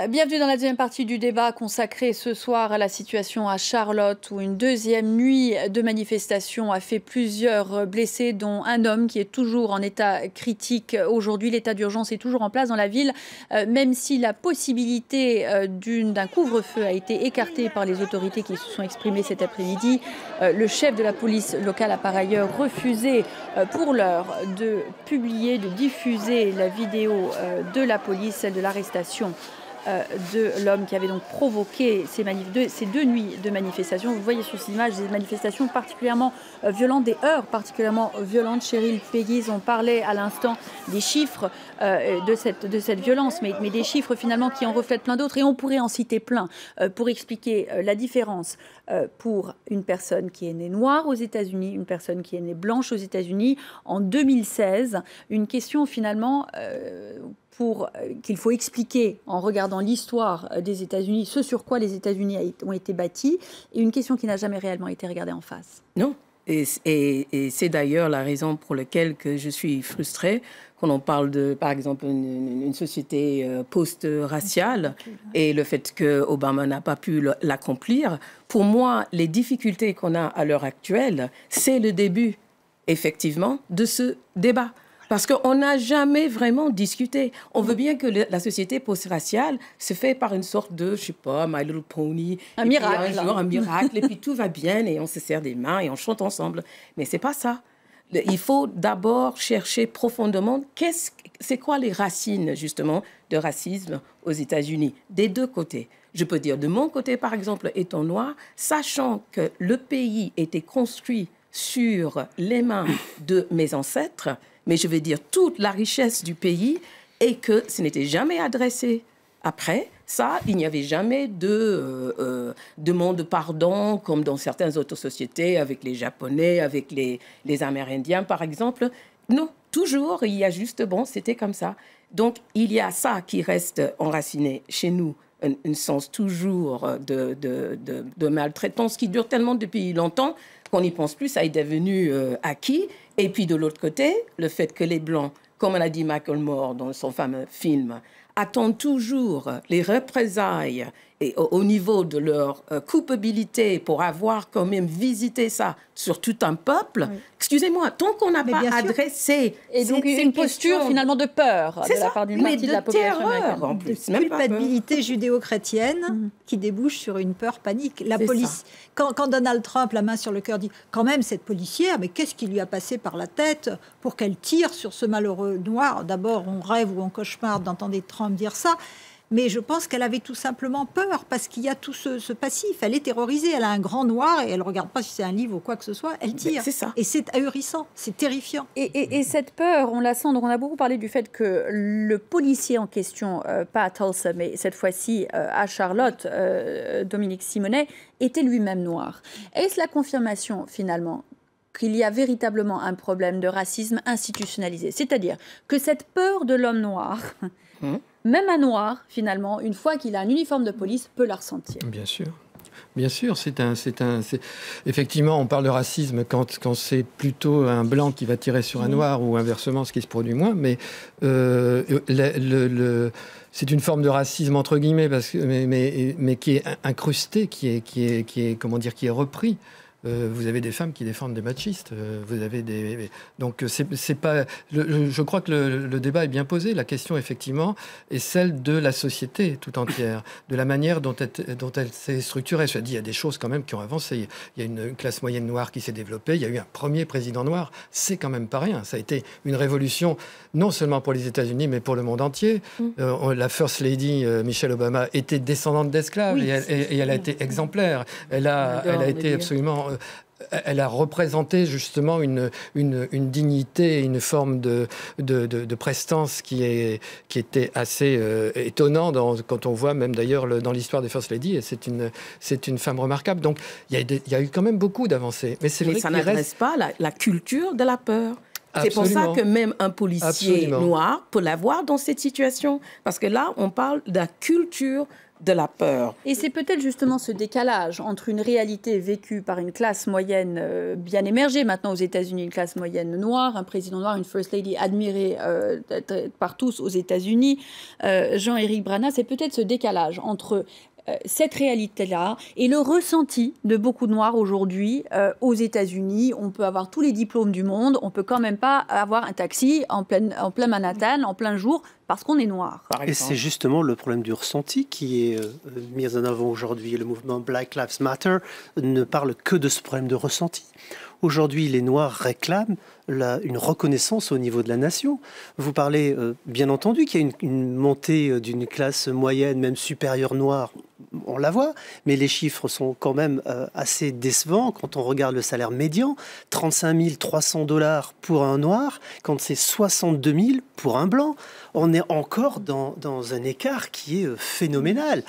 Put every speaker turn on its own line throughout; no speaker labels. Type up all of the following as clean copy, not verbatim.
Bienvenue dans la deuxième partie du débat consacré ce soir à la situation à Charlotte où une deuxième nuit de manifestation a fait plusieurs blessés dont un homme qui est toujours en état critique. Aujourd'hui, l'état d'urgence est toujours en place dans la ville, même si la possibilité d'un couvre-feu a été écartée par les autorités qui se sont exprimées cet après-midi. Le chef de la police locale a par ailleurs refusé pour l'heure de publier, de diffuser la vidéo de la police, celle de l'arrestation de l'homme qui avait donc provoqué ces deux nuits de manifestation. Vous voyez sur ces images des manifestations particulièrement violentes, des heurts particulièrement violentes. Cheryl, Peggy, on parlait à l'instant des chiffres de cette violence, mais des chiffres finalement qui en reflètent plein d'autres, et on pourrait en citer plein pour expliquer la différence pour une personne qui est née noire aux États-Unis, une personne qui est née blanche aux États-Unis en 2016. Une question finalement qu'il faut expliquer en regardant l'histoire des États-Unis, ce sur quoi les États-Unis ont été bâtis, et une question qui n'a jamais réellement été regardée en face.
Non, et c'est d'ailleurs la raison pour laquelle que je suis frustrée quand on parle de, par exemple, une société post-raciale et le fait que Obama n'a pas pu l'accomplir. Pour moi, les difficultés qu'on a à l'heure actuelle, c'est le début, effectivement, de ce débat. Parce qu'on n'a jamais vraiment discuté. On veut bien que la société post-raciale se fait par une sorte de, je sais pas, My Little Pony.
Un miracle.
Un miracle, et puis tout va bien, et on se serre des mains, et on chante ensemble. Mais c'est pas ça. Il faut d'abord chercher profondément c'est quoi les racines, justement, de racisme aux États-Unis, des deux côtés. Je peux dire, de mon côté, par exemple, étant noir, sachant que le pays était construit sur les mains de mes ancêtres, mais je vais dire toute la richesse du pays, et que ce n'était jamais adressé après. Ça, il n'y avait jamais de demande de pardon, comme dans certaines autres sociétés, avec les Japonais, avec les Amérindiens, par exemple. Non, toujours, il y a juste, bon, c'était comme ça. Donc, il y a ça qui reste enraciné chez nous, un sens toujours de maltraitance qui dure tellement depuis longtemps qu'on n'y pense plus, ça est devenu acquis. Et puis de l'autre côté, le fait que les Blancs, comme l'a dit Michael Moore dans son fameux film, attendent toujours les représailles et au niveau de leur culpabilité pour avoir quand même visité ça sur tout un peuple. Oui. Excusez-moi, tant qu'on n'a pas adressé...
Et donc une posture finalement de peur de la part d'une partie de la population américaine.
En plus, de culpabilité judéo-chrétienne qui débouche sur une peur panique. La police, quand Donald Trump, la main sur le cœur, dit quand même cette policière, mais qu'est-ce qui lui a passé par la tête pour qu'elle tire sur ce malheureux noir? D'abord, on rêve ou on cauchemarde d'entendre Trump dire ça. Mais je pense qu'elle avait tout simplement peur, parce qu'il y a tout ce passif. Elle est terrorisée, elle a un grand noir, et elle ne regarde pas si c'est un livre ou quoi que ce soit, elle tire.
C'est ça.
Et c'est ahurissant, c'est terrifiant.
Et cette peur, on la sent, donc on a beaucoup parlé du fait que le policier en question, pas à Tulsa, mais cette fois-ci à Charlotte, Dominique Simonet, était lui-même noir. Est-ce la confirmation, finalement, qu'il y a véritablement un problème de racisme institutionnalisé? C'est-à-dire que cette peur de l'homme noir... Même un noir, finalement, une fois qu'il a un uniforme de police, peut la ressentir.
Bien sûr. Bien sûr, effectivement, on parle de racisme quand c'est plutôt un blanc qui va tirer sur un noir ou inversement, ce qui se produit moins. Mais c'est une forme de racisme entre guillemets, mais qui est incrusté, qui est repris. Vous avez des femmes qui défendent des machistes. Donc c'est pas. Je crois que le débat est bien posé. La question effectivement est celle de la société tout entière, de la manière dont elle s'est structurée. Je dis, il y a des choses quand même qui ont avancé. Il y a une classe moyenne noire qui s'est développée. Il y a eu un premier président noir. C'est quand même pas rien. Ça a été une révolution non seulement pour les États-Unis mais pour le monde entier. La First Lady Michelle Obama était descendante d'esclaves, et elle a été exemplaire. Elle a été absolument. Elle a représenté justement une dignité, une forme de prestance qui était assez étonnant quand on voit même d'ailleurs dans l'histoire des First Lady, et c'est une femme remarquable. Donc il y a eu quand même beaucoup d'avancées. Mais
ça n'adresse pas la culture de la peur.
Absolument.
C'est pour ça que même un policier noir peut l'avoir dans cette situation. Parce que là, on parle de la culture de la peur.
Et c'est peut-être justement ce décalage entre une réalité vécue par une classe moyenne bien émergée maintenant aux États-Unis, une classe moyenne noire, un président noir, une First Lady admirée par tous aux États-Unis, Jean-Éric Brana, c'est peut-être ce décalage entre cette réalité-là et le ressenti de beaucoup de Noirs aujourd'hui aux États-Unis. On peut avoir tous les diplômes du monde, on peut quand même pas avoir un taxi en plein Manhattan, en plein jour, parce qu'on est noir.
Et c'est justement le problème du ressenti qui est mis en avant aujourd'hui. Le mouvement Black Lives Matter ne parle que de ce problème de ressenti. Aujourd'hui, les Noirs réclament une reconnaissance au niveau de la nation. Vous parlez, bien entendu, qu'il y a une montée d'une classe moyenne, même supérieure noire, on la voit, mais les chiffres sont quand même assez décevants quand on regarde le salaire médian, 35 300 $ pour un noir, quand c'est 62 000 pour un blanc. On est encore dans un écart qui est phénoménal.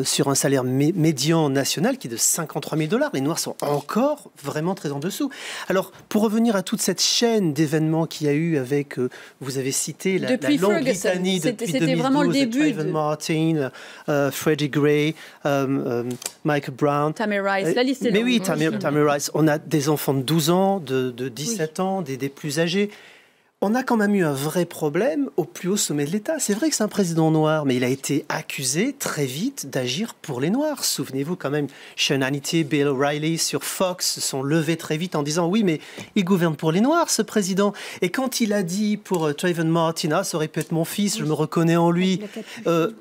Sur un salaire médian national qui est de 53 000 $, les Noirs sont encore vraiment très en dessous. Alors, pour revenir à toute cette chaîne d'événements qu'il y a eu avec, vous avez cité la Longue-Britannie depuis 2012,
vraiment le début
Trayvon Martin, Freddie Gray, Michael Brown.
Tamir Rice, la liste est longue.
Mais oui, Tamir Rice. On a des enfants de 12 ans, de 17 ans, des plus âgés. On a quand même eu un vrai problème au plus haut sommet de l'État. C'est vrai que c'est un président noir, mais il a été accusé très vite d'agir pour les Noirs. Souvenez-vous quand même, Sean Hannity, Bill O'Reilly sur Fox se sont levés très vite en disant « Oui, mais il gouverne pour les Noirs, ce président ». Et quand il a dit pour Trayvon Martin « Ah, ça aurait pu être mon fils, je me reconnais en lui »,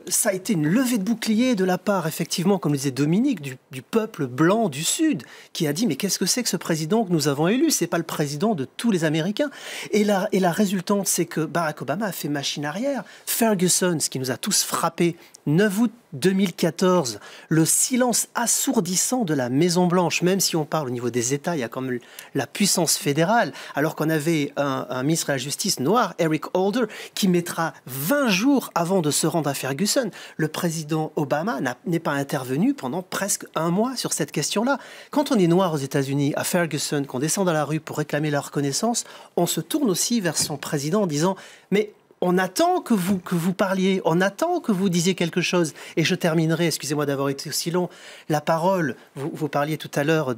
ça a été une levée de bouclier de la part, effectivement, comme le disait Dominique, du peuple blanc du Sud, qui a dit « Mais qu'est-ce que c'est que ce président que nous avons élu ? C'est pas le président de tous les Américains ». Et la résultante, c'est que Barack Obama a fait machine arrière. Ferguson, ce qui nous a tous frappés, 9 août 2014, le silence assourdissant de la Maison-Blanche, même si on parle au niveau des États, il y a quand même la puissance fédérale, alors qu'on avait un ministre de la Justice noir, Eric Holder, qui mettra 20 jours avant de se rendre à Ferguson. Le président Obama n'est pas intervenu pendant presque un mois sur cette question-là. Quand on est noir aux États-Unis, à Ferguson, qu'on descend dans la rue pour réclamer la reconnaissance, on se tourne aussi vers son président en disant « Mais on attend que vous parliez, on attend que vous disiez quelque chose. » Et je terminerai, excusez-moi d'avoir été aussi long, la parole, vous parliez tout à l'heure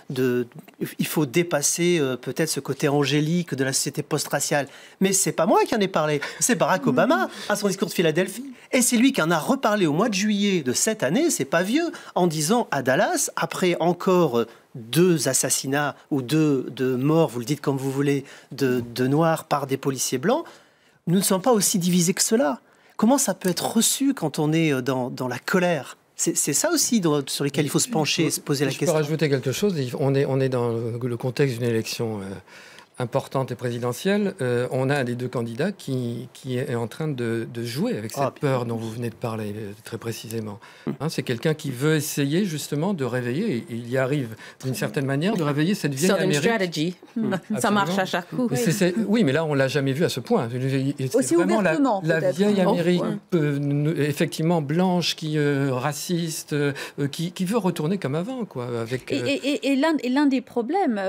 il faut dépasser peut-être ce côté angélique de la société post-raciale. Mais c'est pas moi qui en ai parlé, c'est Barack Obama à son discours de Philadelphie. Et c'est lui qui en a reparlé au mois de juillet de cette année, c'est pas vieux, en disant à Dallas, après encore 2 assassinats ou 2 morts, vous le dites comme vous voulez, de Noirs par des policiers blancs, nous ne sommes pas aussi divisés que cela. Comment ça peut être reçu quand on est dans la colère ? C'est ça aussi sur lequel il faut se pencher et se poser la question.
Je peux rajouter quelque chose. On est dans le contexte d'une élection importante et présidentielle. On a un des 2 candidats qui est en train de jouer avec cette peur dont vous venez de parler très précisément. C'est quelqu'un qui veut essayer justement de réveiller, et il y arrive d'une certaine manière, de réveiller cette vieille Amérique.
Strategy. Ça marche à chaque coup.
Oui, mais là, on ne l'a jamais vu à ce point. C'est
aussi
vraiment
ouvertement,
la vieille Amérique, effectivement blanche, raciste, qui veut retourner comme avant. Quoi, avec,
et l'un des problèmes,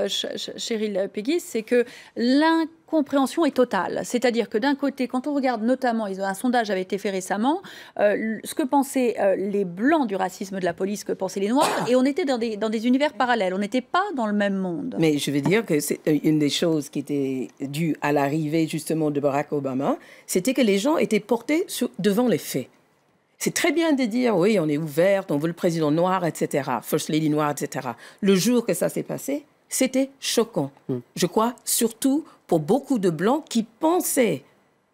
Cheryl Pegues, c'est que l'incompréhension est totale. C'est-à-dire que d'un côté, quand on regarde notamment, un sondage avait été fait récemment, ce que pensaient les Blancs du racisme de la police, que pensaient les Noirs, et on était dans des univers parallèles. On n'était pas dans le même monde.
Mais je veux dire que c'est une des choses qui était due à l'arrivée justement de Barack Obama, c'était que les gens étaient portés devant les faits. C'est très bien de dire, oui, on est ouverte, on veut le président noir, etc., First Lady noire, etc. Le jour que ça s'est passé, c'était choquant. Je crois, surtout pour beaucoup de Blancs qui pensaient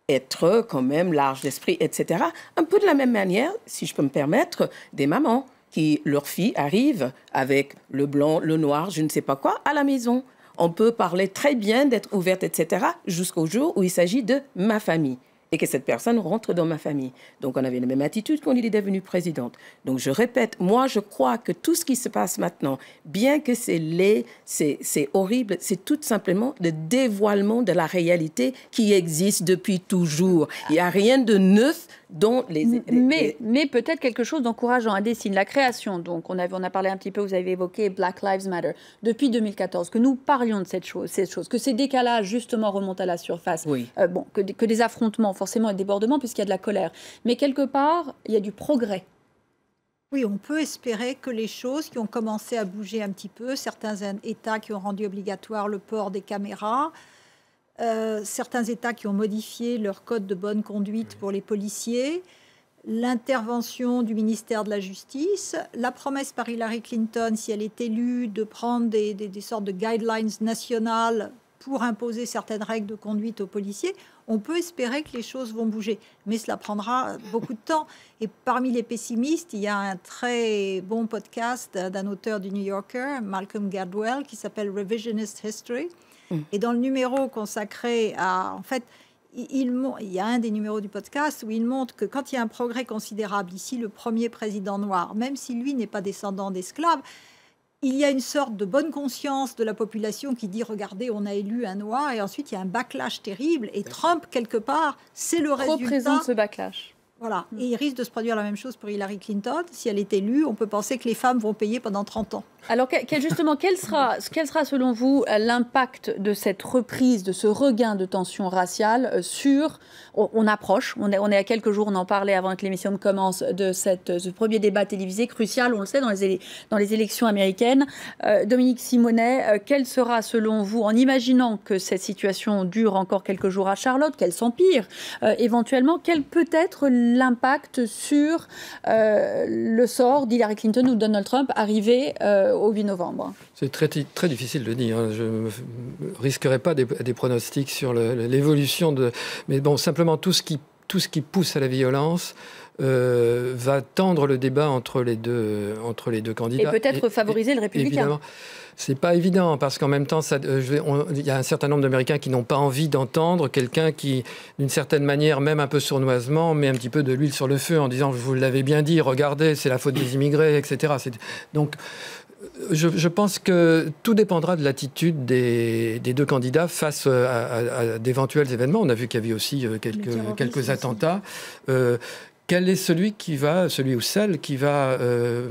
être quand même large d'esprit, etc. Un peu de la même manière, si je peux me permettre, des mamans qui, leur fille arrive avec le blanc, le noir, je ne sais pas quoi, à la maison. On peut parler très bien d'être ouverte, etc., jusqu'au jour où il s'agit de ma famille. Et que cette personne rentre dans ma famille. Donc, on avait la même attitude quand il est devenu présidente. Donc, je répète, moi, je crois que tout ce qui se passe maintenant, bien que c'est laid, c'est horrible, c'est tout simplement le dévoilement de la réalité qui existe depuis toujours. Il n'y a rien de neuf dont
Mais peut-être quelque chose d'encourageant, un des signes, la création. Donc, on a parlé un petit peu, vous avez évoqué Black Lives Matter. Depuis 2014, que nous parlions de cette chose, que ces décalages, justement, remontent à la surface. Oui. Que des affrontements, forcément, et débordements, puisqu'il y a de la colère. Mais quelque part, il y a du progrès.
Oui, on peut espérer que les choses qui ont commencé à bouger un petit peu, certains États qui ont rendu obligatoire le port des caméras, certains États qui ont modifié leur code de bonne conduite pour les policiers, l'intervention du ministère de la Justice, la promesse par Hillary Clinton, si elle est élue, de prendre des sortes de guidelines nationales pour imposer certaines règles de conduite aux policiers, on peut espérer que les choses vont bouger. Mais cela prendra beaucoup de temps. Et parmi les pessimistes, il y a un très bon podcast d'un auteur du New Yorker, Malcolm Gladwell, qui s'appelle Revisionist History. Et dans le numéro consacré à... En fait, il y a un des numéros du podcast où il montre que quand il y a un progrès considérable, ici le premier président noir, même si lui n'est pas descendant d'esclaves, il y a une sorte de bonne conscience de la population qui dit « Regardez, on a élu un noir » et ensuite il y a un backlash terrible. Et Trump, quelque part, c'est le résultat...
Trop présent ce backlash.
Voilà. Et il risque de se produire la même chose pour Hillary Clinton. Si elle est élue, on peut penser que les femmes vont payer pendant 30 ans.
Alors, justement, quel sera selon vous l'impact de cette reprise, de ce regain de tension raciale sur... On approche, on est à quelques jours, on en parlait avant que l'émission ne commence, de ce premier débat télévisé crucial, on le sait, dans les élections américaines. Dominique Simonet, quel sera selon vous, en imaginant que cette situation dure encore quelques jours à Charlotte, qu'elle s'empire éventuellement, quel peut être l'impact sur le sort d'Hillary Clinton ou Donald Trump arrivé au 8 novembre?
C'est très difficile de dire. Je ne risquerai pas des pronostics sur l'évolution de... Mais bon, simplement, tout ce qui pousse à la violence va tendre le débat entre les deux candidats.
Et peut-être favoriser le républicain.
Évidemment. C'est pas évident, parce qu'en même temps, il y a un certain nombre d'Américains qui n'ont pas envie d'entendre quelqu'un qui, d'une certaine manière, même un peu sournoisement, met un petit peu de l'huile sur le feu en disant « je vous l'avais bien dit, regardez, c'est la faute des immigrés, etc. » Donc, je pense que tout dépendra de l'attitude des deux candidats face à d'éventuels événements. On a vu qu'il y avait aussi quelques attentats. Quel est celui ou celle qui va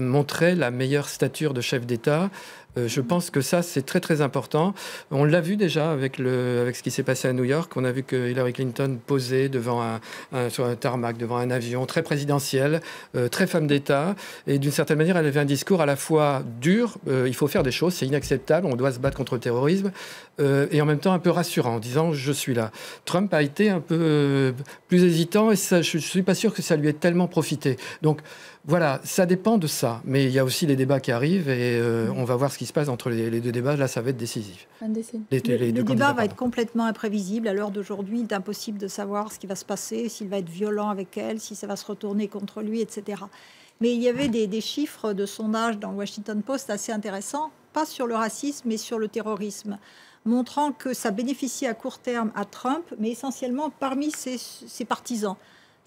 montrer la meilleure stature de chef d'État? Je pense que ça, c'est très, très important. On l'a vu déjà avec ce qui s'est passé à New York. On a vu que Hillary Clinton posait sur un tarmac, devant un avion très présidentiel, très femme d'État. Et d'une certaine manière, elle avait un discours à la fois dur. Il faut faire des choses, c'est inacceptable, on doit se battre contre le terrorisme. Et en même temps, un peu rassurant, en disant « je suis là ». Trump a été un peu plus hésitant et ça, je ne suis pas sûr que ça lui ait tellement profité. Donc, voilà, ça dépend de ça. Mais il y a aussi les débats qui arrivent et on va voir ce qui se passe entre les deux débats. Là, ça va être décisif.
Le débat va être complètement imprévisible. À l'heure d'aujourd'hui, il est impossible de savoir ce qui va se passer, s'il va être violent avec elle, si ça va se retourner contre lui, etc. Mais il y avait des chiffres de sondage dans le Washington Post assez intéressants, pas sur le racisme, mais sur le terrorisme, montrant que ça bénéficie à court terme à Trump, mais essentiellement parmi ses partisans.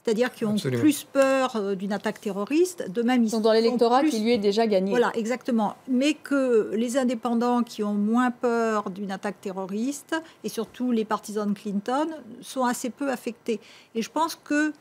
C'est-à-dire qu'ils ont plus peur d'une attaque terroriste. De même, ils
sont dans l'électorat qui lui est déjà gagné.
Voilà, exactement. Mais que les indépendants qui ont moins peur d'une attaque terroriste, et surtout les partisans de Clinton, sont assez peu affectés. Et je pense que,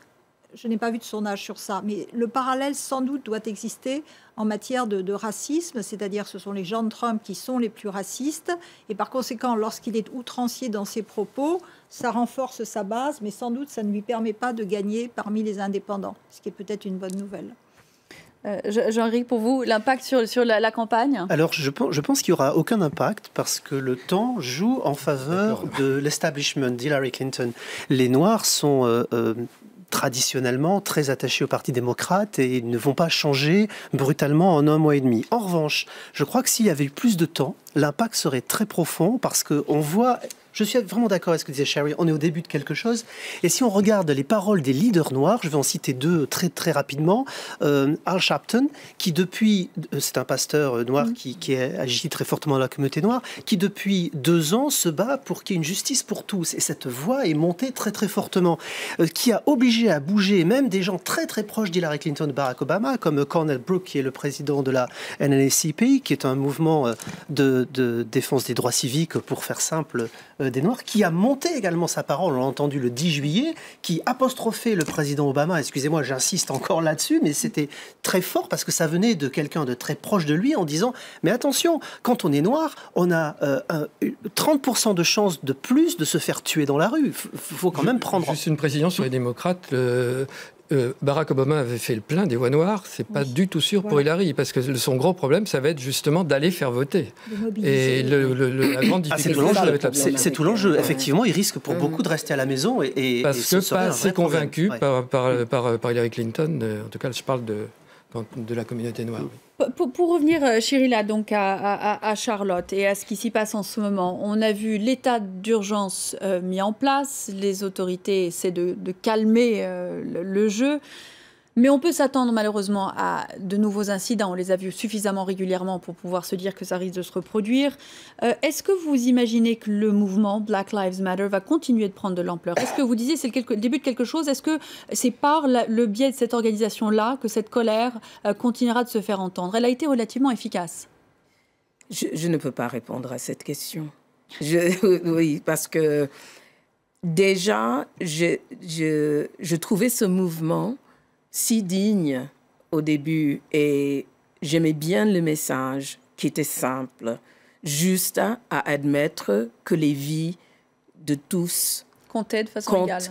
je n'ai pas vu de sondage sur ça, mais le parallèle sans doute doit exister en matière de racisme, c'est-à-dire ce sont les gens de Trump qui sont les plus racistes, et par conséquent, lorsqu'il est outrancier dans ses propos, ça renforce sa base, mais sans doute ça ne lui permet pas de gagner parmi les indépendants, ce qui est peut-être une bonne nouvelle.
Jean-Éric, pour vous, l'impact sur la campagne?
Alors, je pense qu'il n'y aura aucun impact parce que le temps joue en faveur de l'establishment d'Hillary Clinton. Les Noirs sont... traditionnellement très attachés au Parti démocrate et ils ne vont pas changer brutalement en un mois et demi. En revanche, je crois que s'il y avait eu plus de temps, l'impact serait très profond parce qu'on voit... Je suis vraiment d'accord avec ce que disait Sherry, on est au début de quelque chose. Et si on regarde les paroles des leaders noirs, je vais en citer deux très, très rapidement. Al Sharpton, qui depuis, c'est un pasteur noir qui agit très fortement dans la communauté noire, qui depuis 2 ans se bat pour qu'il y ait une justice pour tous. Et cette voix est montée très, très fortement, qui a obligé à bouger même des gens très, très proches d'Hillary Clinton, de Barack Obama, comme Cornel Brook, qui est le président de la NAACP, qui est un mouvement de défense des droits civiques, pour faire simple, des Noirs, qui a monté également sa parole, on l'a entendu le 10 juillet, qui apostrophait le président Obama. Excusez-moi, j'insiste encore là-dessus, mais c'était très fort parce que ça venait de quelqu'un de très proche de lui en disant « Mais attention, quand on est noir, on a 30% de chances de plus de se faire tuer dans la rue. » Il faut quand même prendre...
Juste une précision sur les démocrates. Barack Obama avait fait le plein des voix noires, c'est pas du tout sûr pour Hillary, parce que son gros problème, ça va être justement d'aller faire voter. Et la grande difficulté,
c'est tout l'enjeu. Effectivement, il risque pour beaucoup de rester à la maison
parce que pas assez convaincu par Hillary Clinton. En tout cas, je parle de la communauté noire.
Pour revenir, Chirila, donc à Charlotte et à ce qui s'y passe en ce moment, on a vu l'état d'urgence mis en place, les autorités essaient de calmer le jeu, mais on peut s'attendre malheureusement à de nouveaux incidents. On les a vus suffisamment régulièrement pour pouvoir se dire que ça risque de se reproduire. Est-ce que vous imaginez que le mouvement Black Lives Matter va continuer de prendre de l'ampleur? Est-ce que vous disiez c'est le début de quelque chose? Est-ce que c'est par le biais de cette organisation-là que cette colère continuera de se faire entendre? Elle a été relativement efficace.
Je ne peux pas répondre à cette question. Oui, parce que déjà, je trouvais ce mouvement si digne au début et j'aimais bien le message qui était simple, juste à admettre que les vies de tous
comptaient de façon égale.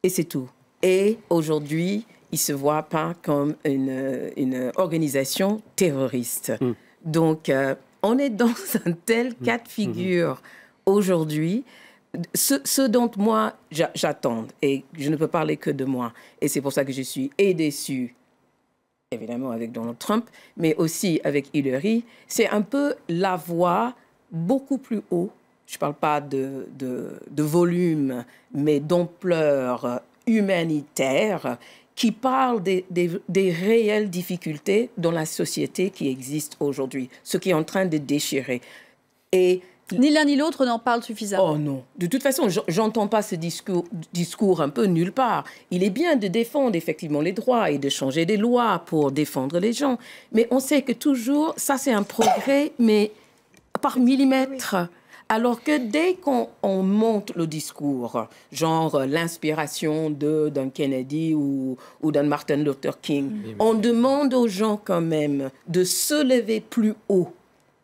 Et c'est tout. Et aujourd'hui, ils ne se voient pas comme une organisation terroriste. Donc, on est dans un tel cas de figure aujourd'hui. Ce dont moi, j'attends, et je ne peux parler que de moi, et c'est pour ça que je suis déçue, évidemment avec Donald Trump, mais aussi avec Hillary, c'est un peu la voix beaucoup plus haut, je ne parle pas de volume, mais d'ampleur humanitaire, qui parle des réelles difficultés dans la société qui existe aujourd'hui, ce qui est en train de déchirer. Et
ni l'un ni l'autre n'en parle suffisamment.
Oh non. De toute façon, j'entends pas ce discours un peu nulle part. Il est bien de défendre effectivement les droits et de changer des lois pour défendre les gens. Mais on sait que toujours, ça c'est un progrès, mais par millimètre. Alors que dès qu'on monte le discours, genre l'inspiration d'un Kennedy ou d'un Martin Luther King, on demande aux gens quand même de se lever plus haut.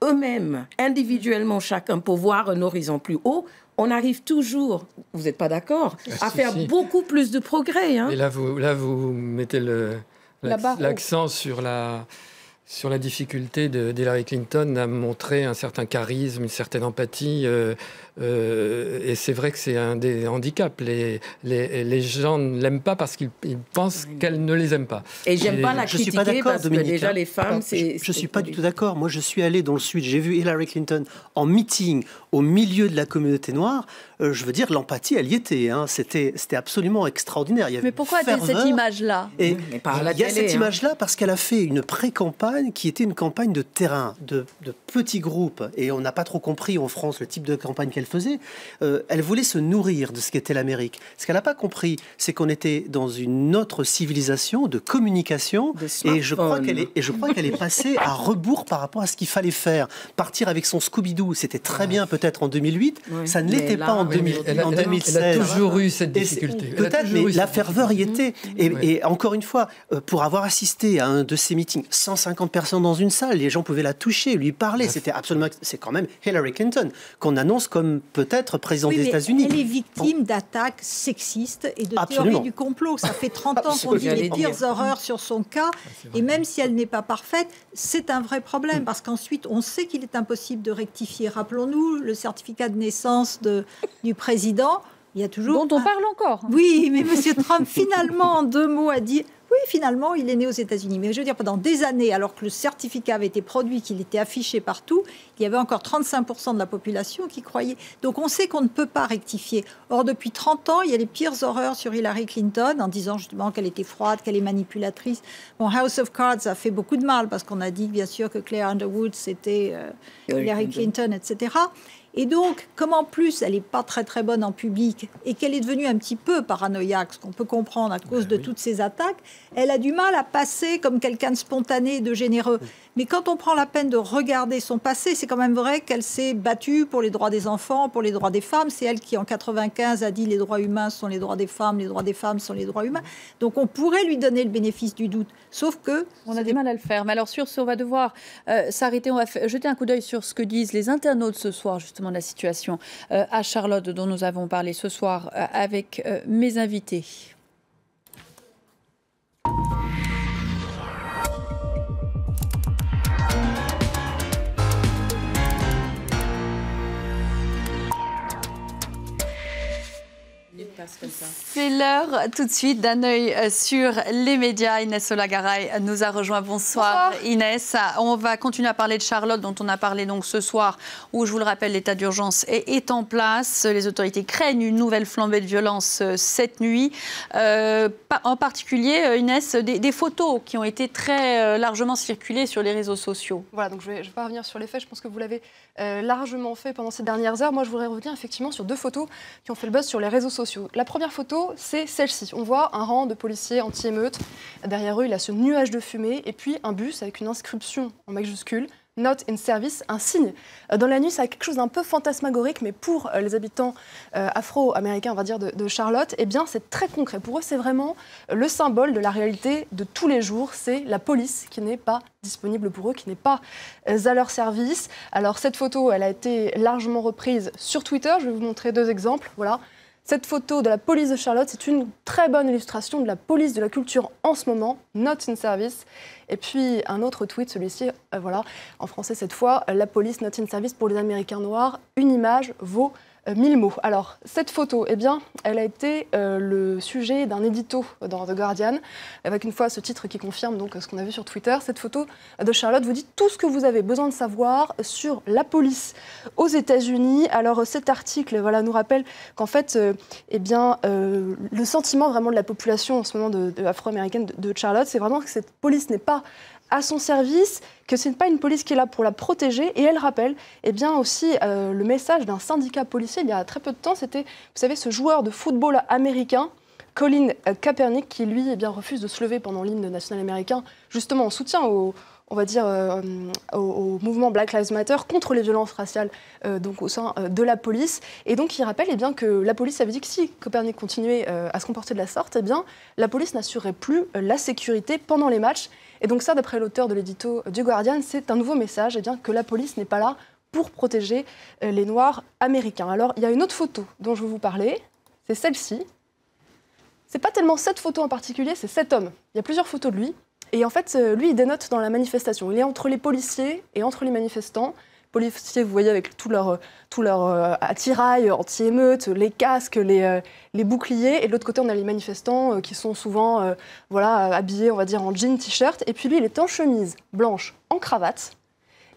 Eux-mêmes, individuellement, chacun, pour voir un horizon plus haut, on arrive toujours, vous n'êtes pas d'accord, à faire beaucoup plus de progrès. Hein.
Et là, vous mettez l'accent sur la difficulté d'Hillary Clinton à montrer un certain charisme, une certaine empathie. Et c'est vrai que c'est un des handicaps. Les gens ne l'aiment pas parce qu'ils pensent qu'elle ne les aime pas.
Et j'aime pas la critiquer,
je suis pas d'accord,
parce
Dominique,
que déjà les femmes,
je suis pas du tout d'accord. Moi, je suis allé dans le Sud, j'ai vu Hillary Clinton en meeting au milieu de la communauté noire. Je veux dire, l'empathie, elle y était. Hein. C'était absolument extraordinaire. Il y avait
mais pourquoi cette image-là?
Il y a cette image-là parce qu'elle a fait une pré-campagne qui était une campagne de terrain, de petits groupes. Et on n'a pas trop compris en France le type de campagne qu'elle faisait. Elle voulait se nourrir de ce qu'était l'Amérique. Ce qu'elle n'a pas compris, c'est qu'on était dans une autre civilisation de communication. Et je crois qu'elle est passée à rebours par rapport à ce qu'il fallait faire. Partir avec son Scooby-Doo, c'était très bien peut-être en 2008. Ça ne l'était pas en 2016.
Elle a toujours eu cette difficulté.
Peut-être, mais la ferveur y était. Et encore une fois, pour avoir assisté à un de ces meetings, 150 personnes dans une salle, les gens pouvaient la toucher, lui parler. C'est quand même Hillary Clinton qu'on annonce comme peut-être président des États-Unis.
Elle est victime d'attaques sexistes et de théories du complot. Ça fait 30 ans qu'on dit les pires horreurs sur son cas. Et même si elle n'est pas parfaite, c'est un vrai problème. Parce qu'ensuite, on sait qu'il est impossible de rectifier. Rappelons-nous le certificat de naissance du président. Il y a toujours...
Dont on parle encore.
Oui, mais M. Trump, finalement, en 2 mots, a dit... Oui, finalement, il est né aux États-Unis. Mais je veux dire, pendant des années, alors que le certificat avait été produit, qu'il était affiché partout, il y avait encore 35% de la population qui croyait. Donc on sait qu'on ne peut pas rectifier. Or, depuis 30 ans, il y a les pires horreurs sur Hillary Clinton, en disant justement qu'elle était froide, qu'elle est manipulatrice. Bon, House of Cards a fait beaucoup de mal, parce qu'on a dit, bien sûr, que Claire Underwood, c'était Hillary Clinton, etc. Et donc, comme en plus, elle n'est pas très très bonne en public et qu'elle est devenue un petit peu paranoïaque, ce qu'on peut comprendre à cause de toutes ces attaques, elle a du mal à passer comme quelqu'un de spontané et de généreux. Mais quand on prend la peine de regarder son passé, c'est quand même vrai qu'elle s'est battue pour les droits des enfants, pour les droits des femmes. C'est elle qui, en 95, a dit « les droits humains sont les droits des femmes sont les droits humains ». Donc on pourrait lui donner le bénéfice du doute, sauf que...
On a du mal à le faire. Mais alors sur ce, on va devoir s'arrêter. On va jeter un coup d'œil sur ce que disent les internautes ce soir, justement, de la situation à Charlotte, dont nous avons parlé ce soir avec mes invités.
casse comme ça.
C'est l'heure tout de suite d'un œil sur les médias. Inès Olagaray nous a rejoint. Bonsoir. Inès. On va continuer à parler de Charlotte, dont on a parlé donc ce soir, où je vous le rappelle, l'état d'urgence est en place. Les autorités craignent une nouvelle flambée de violence cette nuit. En particulier, Inès, des photos qui ont été très largement circulées sur les réseaux sociaux.
Voilà, donc je vais pas revenir sur les faits. Je pense que vous l'avez largement fait pendant ces dernières heures. Moi, je voudrais revenir effectivement sur 2 photos qui ont fait le buzz sur les réseaux sociaux. La première photo, c'est celle-ci. On voit un rang de policiers anti-émeute. Derrière eux, il y a ce nuage de fumée et puis un bus avec une inscription en majuscule. Not in service, un signe. Dans la nuit, ça a quelque chose d'un peu fantasmagorique, mais pour les habitants afro-américains, on va dire, de Charlotte, eh bien, c'est très concret. Pour eux, c'est vraiment le symbole de la réalité de tous les jours. C'est la police qui n'est pas disponible pour eux, qui n'est pas à leur service. Alors, cette photo, elle a été largement reprise sur Twitter. Je vais vous montrer 2 exemples. Voilà. Cette photo de la police de Charlotte, c'est une très bonne illustration de la police de la culture en ce moment, not in service. Et puis un autre tweet, celui-ci, voilà, en français cette fois, la police not in service pour les Américains noirs, une image vaut 1000 mots. Alors, cette photo, eh bien, elle a été le sujet d'un édito dans The Guardian, avec une fois ce titre qui confirme donc ce qu'on a vu sur Twitter. Cette photo de Charlotte vous dit tout ce que vous avez besoin de savoir sur la police aux États-Unis. Alors, cet article, voilà, nous rappelle qu'en fait, eh bien, le sentiment vraiment de la population en ce moment afro-américaine de Charlotte, c'est vraiment que cette police n'est pas à son service, que ce n'est pas une police qui est là pour la protéger. Et elle rappelle eh bien, aussi le message d'un syndicat policier il y a très peu de temps. C'était, vous savez, ce joueur de football américain, Colin Kaepernick, qui lui eh bien, refuse de se lever pendant l'hymne national américain, justement en soutien au mouvement Black Lives Matter contre les violences raciales donc au sein de la police. Et donc il rappelle eh bien, que la police avait dit que si Kaepernick continuait à se comporter de la sorte, eh bien, la police n'assurerait plus la sécurité pendant les matchs. Et donc ça, d'après l'auteur de l'édito du Guardian, c'est un nouveau message, eh bien, que la police n'est pas là pour protéger les Noirs américains. Alors, il y a une autre photo dont je veux vous parler, c'est celle-ci. C'est pas tellement cette photo en particulier, c'est cet homme. Il y a plusieurs photos de lui. Et en fait, lui, il dénote dans la manifestation. Il est entre les policiers et entre les manifestants. Les policiers, vous voyez, avec tout leur attirail anti-émeute, les casques, les boucliers. Et de l'autre côté, on a les manifestants qui sont souvent habillés, on va dire, en jean, t-shirt. Et puis lui, il est en chemise blanche, en cravate.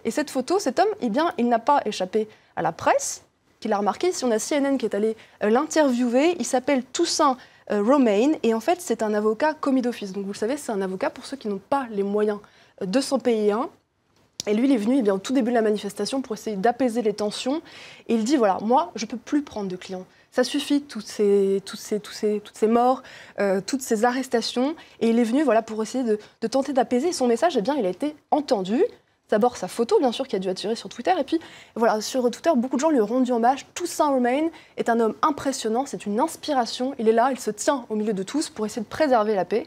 Et cette photo, cet homme, eh bien, il n'a pas échappé à la presse, qu'il a remarqué. Si on a CNN qui est allé l'interviewer, il s'appelle Toussaint Romain. Et en fait, c'est un avocat commis d'office. Donc vous le savez, c'est un avocat pour ceux qui n'ont pas les moyens de s'en payer un. Et lui, il est venu au tout début de la manifestation pour essayer d'apaiser les tensions. Et il dit, voilà, moi, je ne peux plus prendre de clients. Ça suffit, toutes ces morts, toutes ces arrestations. Et il est venu pour essayer de tenter d'apaiser. Et son message, eh bien, il a été entendu. D'abord, sa photo, bien sûr, qui a dû attirer sur Twitter. Et puis, voilà, sur Twitter, beaucoup de gens lui ont rendu hommage. Toussaint Romain est un homme impressionnant. C'est une inspiration. Il est là, il se tient au milieu de tous pour essayer de préserver la paix.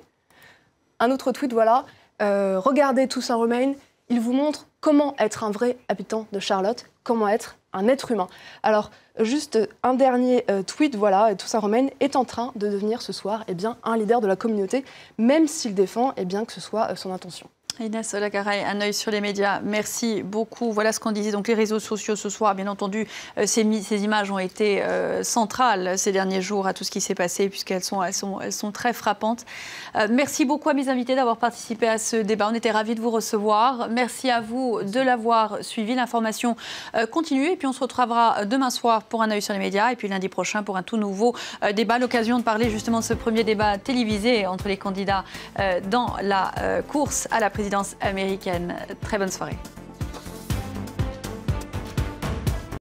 Un autre tweet, voilà. Regardez Toussaint Romain. Il vous montre comment être un vrai habitant de Charlotte, comment être un être humain. Alors, juste un dernier tweet, voilà, Toussaint Romain est en train de devenir ce soir eh bien, un leader de la communauté, même s'il défend eh bien, que ce soit son intention.
Inès Olagaray, un œil sur les médias. Merci beaucoup. Voilà ce qu'on disait. Donc les réseaux sociaux ce soir, bien entendu, ces images ont été centrales ces derniers jours à tout ce qui s'est passé, puisqu'elles sont très frappantes. Merci beaucoup à mes invités d'avoir participé à ce débat. On était ravis de vous recevoir. Merci à vous de l'avoir suivi. L'information continue. Et puis on se retrouvera demain soir pour un œil sur les médias. Et puis lundi prochain pour un tout nouveau débat. L'occasion de parler justement de ce premier débat télévisé entre les candidats dans la course à la présidence américaine. Très bonne soirée.